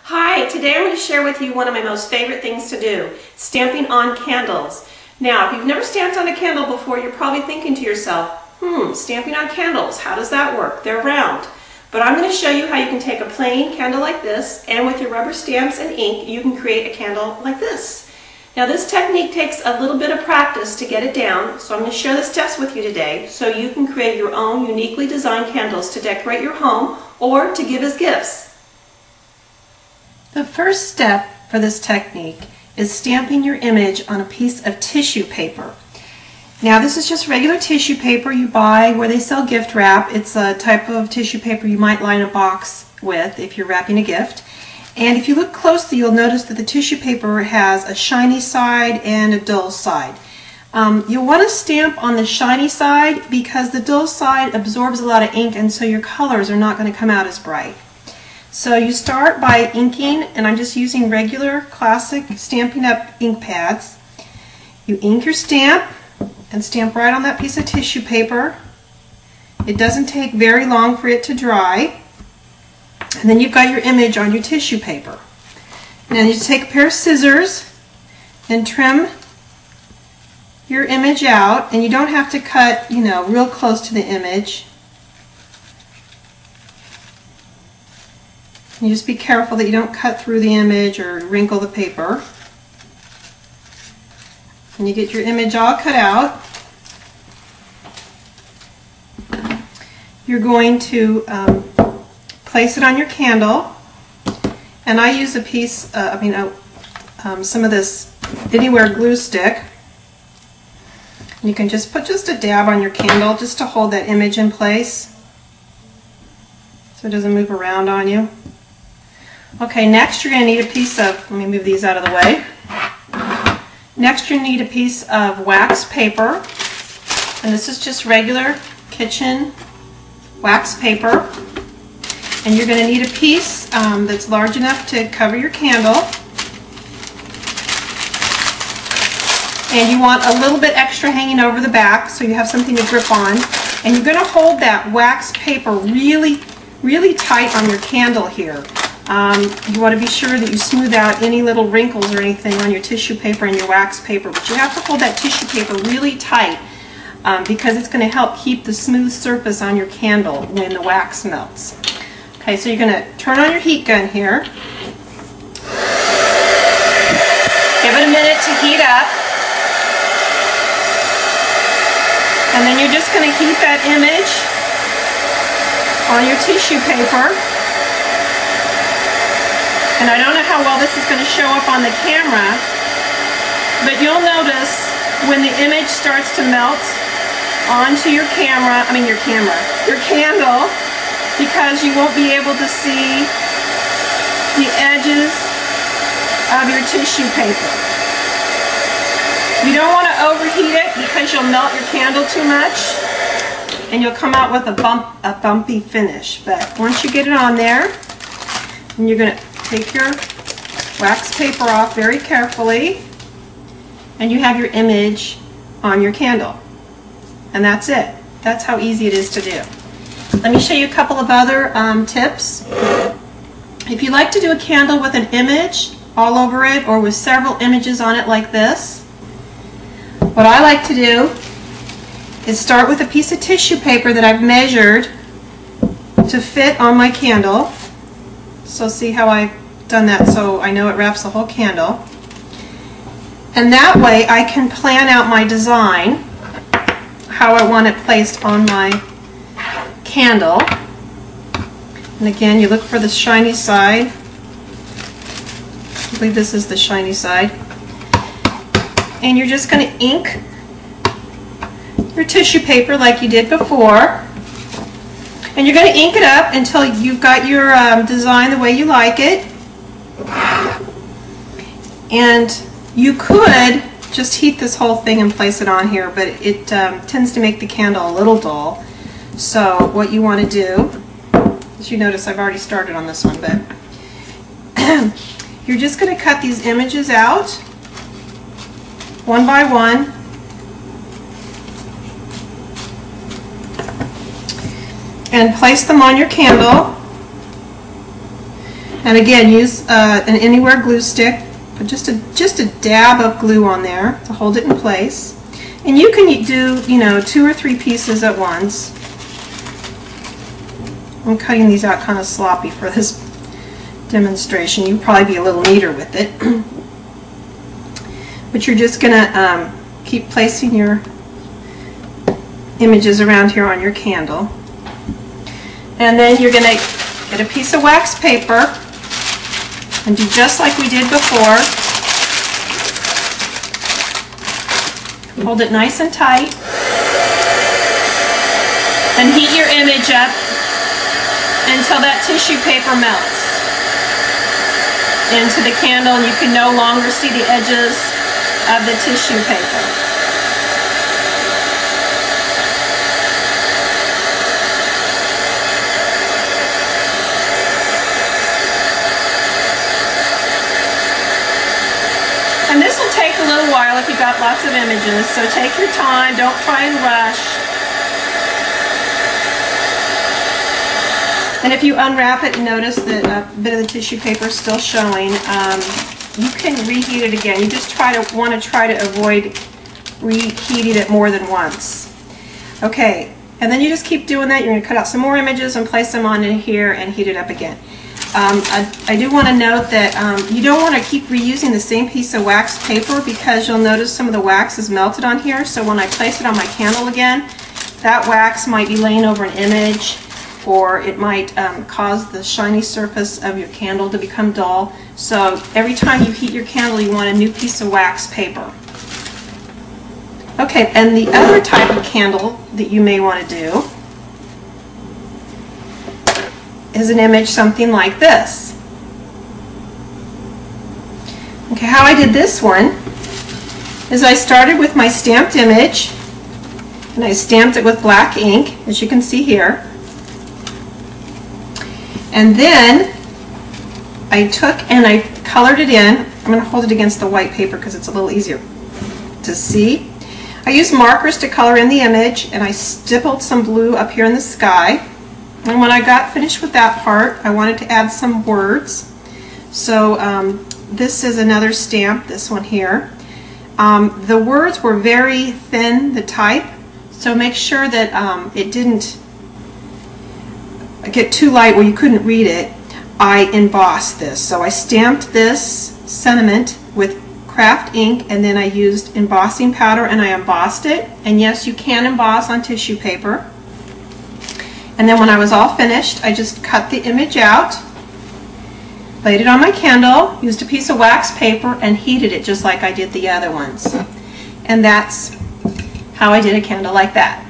Hi, today I'm going to share with you one of my most favorite things to do, stamping on candles. Now, if you've never stamped on a candle before, you're probably thinking to yourself, stamping on candles, how does that work? They're round. But I'm going to show you how you can take a plain candle like this, and with your rubber stamps and ink, you can create a candle like this. Now, this technique takes a little bit of practice to get it down, so I'm going to share the steps with you today so you can create your own uniquely designed candles to decorate your home or to give as gifts. The first step for this technique is stamping your image on a piece of tissue paper. Now, this is just regular tissue paper you buy where they sell gift wrap. It's a type of tissue paper you might line a box with if you're wrapping a gift. And if you look closely, you'll notice that the tissue paper has a shiny side and a dull side. You'll want to stamp on the shiny side because the dull side absorbs a lot of ink, and so your colors are not going to come out as bright. So you start by inking, and I'm just using regular classic Stampin' Up! Ink pads. You ink your stamp and stamp right on that piece of tissue paper. It doesn't take very long for it to dry. And then you've got your image on your tissue paper. Now you just take a pair of scissors and trim your image out, and you don't have to cut, real close to the image. You just be careful that you don't cut through the image or wrinkle the paper. And you get your image all cut out. You're going to place it on your candle, and I use a piece, some of this Anywhere glue stick. You can just put a dab on your candle just to hold that image in place so it doesn't move around on you. Okay, next you're going to need a piece of, let me move these out of the way. Next you need a piece of wax paper, and this is just regular kitchen wax paper. And you're going to need a piece that's large enough to cover your candle. And you want a little bit extra hanging over the back so you have something to grip on. And you're going to hold that wax paper really, really tight on your candle here. You want to be sure that you smooth out any little wrinkles or anything on your tissue paper and your wax paper. But you have to hold that tissue paper really tight because it's going to help keep the smooth surface on your candle when the wax melts. Okay, so you're going to turn on your heat gun here. Give it a minute to heat up. And then you're just going to heat that image on your tissue paper. And I don't know how well this is going to show up on the camera, but you'll notice when the image starts to melt onto your candle, because you won't be able to see the edges of your tissue paper. You don't want to overheat it because you'll melt your candle too much and you'll come out with a bumpy finish. But once you get it on there, and you're going to take your wax paper off very carefully, and you have your image on your candle. And that's it. That's how easy it is to do. Let me show you a couple of other tips. If you like to do a candle with an image all over it or with several images on it like this, what I like to do is start with a piece of tissue paper that I've measured to fit on my candle. So see how I've done that so I know it wraps the whole candle. And that way I can plan out my design, how I want it placed on my candle. And again, you look for the shiny side. I believe this is the shiny side. And you're just going to ink your tissue paper like you did before. And you're going to ink it up until you've got your design the way you like it. And you could just heat this whole thing and place it on here, but it tends to make the candle a little dull. So what you want to do, as you notice I've already started on this one, but you're just going to cut these images out one by one. And place them on your candle. And again, use an anywhere glue stick, but just a dab of glue on there to hold it in place. And you can do, 2 or 3 pieces at once. I'm cutting these out kind of sloppy for this demonstration. You'll probably be a little neater with it. But you're just going to keep placing your images around here on your candle. And then you're going to get a piece of wax paper and do just like we did before. Hold it nice and tight. And heat your image up until that tissue paper melts into the candle and you can no longer see the edges of the tissue paper. And this will take a little while if you've got lots of images, so take your time, don't try and rush. And if you unwrap it and notice that a bit of the tissue paper is still showing, you can reheat it again. You just want to try to avoid reheating it more than once. Okay, and then you just keep doing that. You're going to cut out some more images and place them on in here and heat it up again. I do want to note that you don't want to keep reusing the same piece of wax paper because you'll notice some of the wax is melted on here. So when I place it on my candle again, that wax might be laying over an image, or it might cause the shiny surface of your candle to become dull. So every time you heat your candle, you want a new piece of wax paper. Okay, and the other type of candle that you may want to do is an image something like this. Okay, how I did this one is I started with my stamped image and I stamped it with black ink, as you can see here. And then I took and I colored it in. I'm going to hold it against the white paper because it's a little easier to see. I used markers to color in the image and I stippled some blue up here in the sky. And when I got finished with that part, I wanted to add some words. So this is another stamp, this one here. The words were very thin, the type, so make sure that it didn't get too light where you couldn't read it. I embossed this. So I stamped this sentiment with craft ink and then I used embossing powder and I embossed it. And yes, you can emboss on tissue paper. And then when I was all finished, I just cut the image out, laid it on my candle, used a piece of wax paper, and heated it just like I did the other ones. And that's how I did a candle like that.